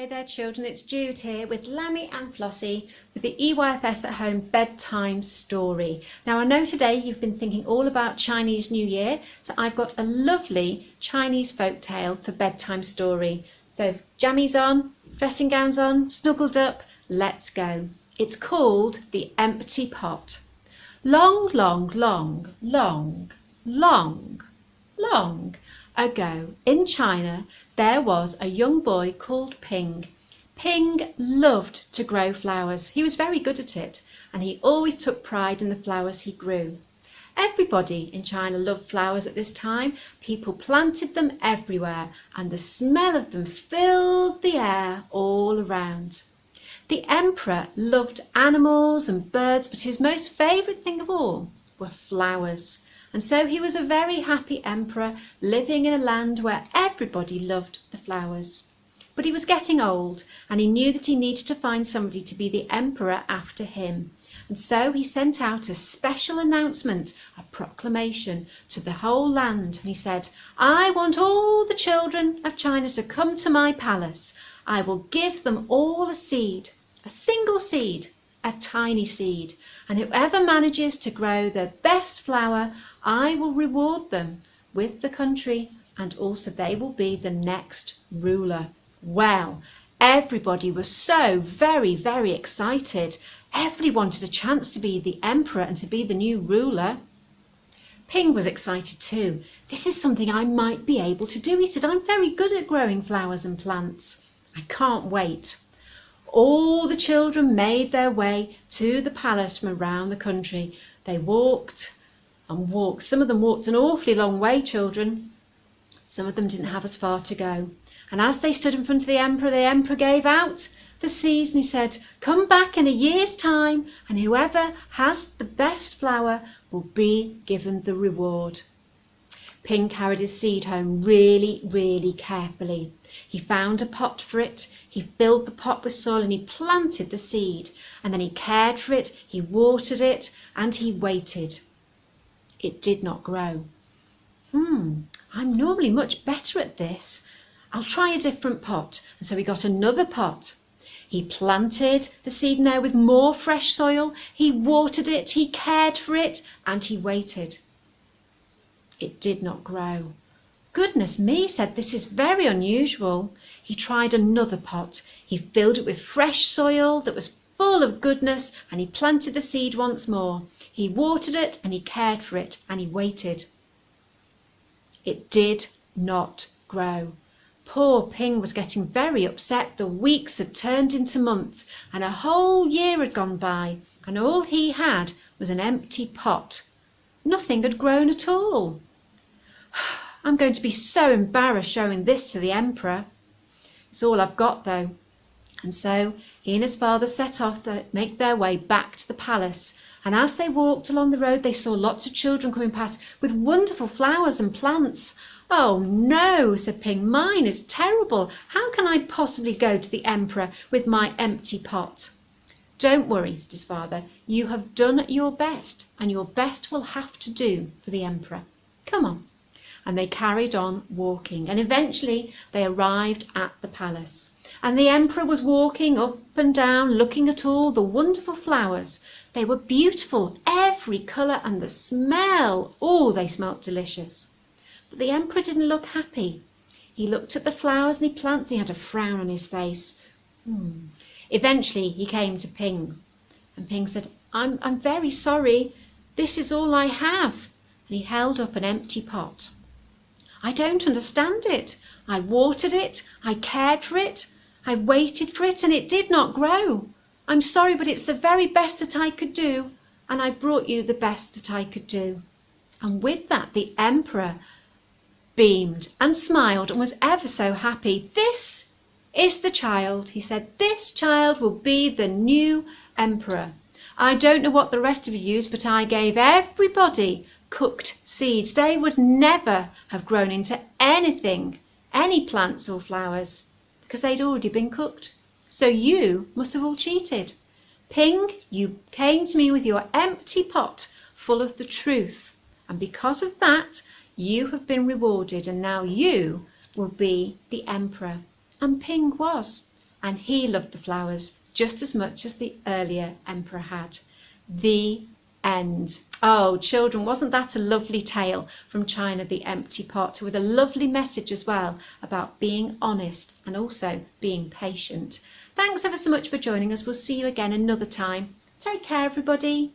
Hey there children, it's Jude here with Lemmy and Flossie with the EYFS at Home bedtime story. Now I know today you've been thinking all about Chinese New Year, so I've got a lovely Chinese folk tale for bedtime story. So jammies on, dressing gowns on, snuggled up, let's go. It's called The Empty Pot. Long, long, long, long, long, long ago in China, there was a young boy called Ping. Ping loved to grow flowers. He was very good at it, and he always took pride in the flowers he grew. Everybody in China loved flowers at this time. People planted them everywhere, and the smell of them filled the air all around. The emperor loved animals and birds, but his most favourite thing of all were flowers. And so he was a very happy emperor living in a land where everybody loved the flowers. But he was getting old, and he knew that he needed to find somebody to be the emperor after him. And so he sent out a special announcement, a proclamation to the whole land. And he said, I want all the children of China to come to my palace. I will give them all a seed, a single seed, a tiny seed. And whoever manages to grow the best flower, I will reward them with the country, and also they will be the next ruler. Well, everybody was so very, very excited. Everybody wanted a chance to be the emperor and to be the new ruler. Ping was excited too. This is something I might be able to do, he said. I'm very good at growing flowers and plants. I can't wait. All the children made their way to the palace from around the country. They walked and walked. Some of them walked an awfully long way, children. Some of them didn't have as far to go. And as they stood in front of the emperor gave out the seeds and he said, come back in a year's time, and whoever has the best flower will be given the reward. Ping carried his seed home really, really carefully. He found a pot for it, he filled the pot with soil and he planted the seed, and then he cared for it, he watered it, and he waited. It did not grow. I'm normally much better at this. I'll try a different pot. And so he got another pot. He planted the seed in there with more fresh soil, he watered it, he cared for it, and he waited. It did not grow. Goodness me, said, this is very unusual. He tried another pot. He filled it with fresh soil that was full of goodness, and he planted the seed once more. He watered it and he cared for it and he waited. It did not grow. Poor Ping was getting very upset. The weeks had turned into months and a whole year had gone by, and all he had was an empty pot. Nothing had grown at all. I'm going to be so embarrassed showing this to the emperor. It's all I've got though. And so he and his father set off to make their way back to the palace. And as they walked along the road, they saw lots of children coming past with wonderful flowers and plants. Oh no, said Ping, mine is terrible. How can I possibly go to the emperor with my empty pot? Don't worry, said his father. You have done your best, and your best will have to do for the emperor. Come on. And they carried on walking, and eventually they arrived at the palace. And the emperor was walking up and down, looking at all the wonderful flowers. They were beautiful, every colour, and the smell, oh, they smelt delicious. But the emperor didn't look happy. He looked at the flowers and the plants, and he had a frown on his face. Eventually he came to Ping, and Ping said, I'm very sorry, this is all I have. And he held up an empty pot. I don't understand it. I watered it, I cared for it, I waited for it, and it did not grow. I'm sorry, but it's the very best that I could do, and I brought you the best that I could do. And with that, the emperor beamed and smiled and was ever so happy. This is the child, he said. This child will be the new emperor. I don't know what the rest of you used, but I gave everybody cooked seeds. They would never have grown into anything, any plants or flowers, because they'd already been cooked. So you must have all cheated. Ping, you came to me with your empty pot full of the truth, and because of that you have been rewarded, and now you will be the emperor. And Ping was, and he loved the flowers just as much as the earlier emperor had. The end. Oh, children, wasn't that a lovely tale from China the Empty Pot, with a lovely message as well about being honest and also being patient. Thanks ever so much for joining us. We'll see you again another time. Take care, everybody.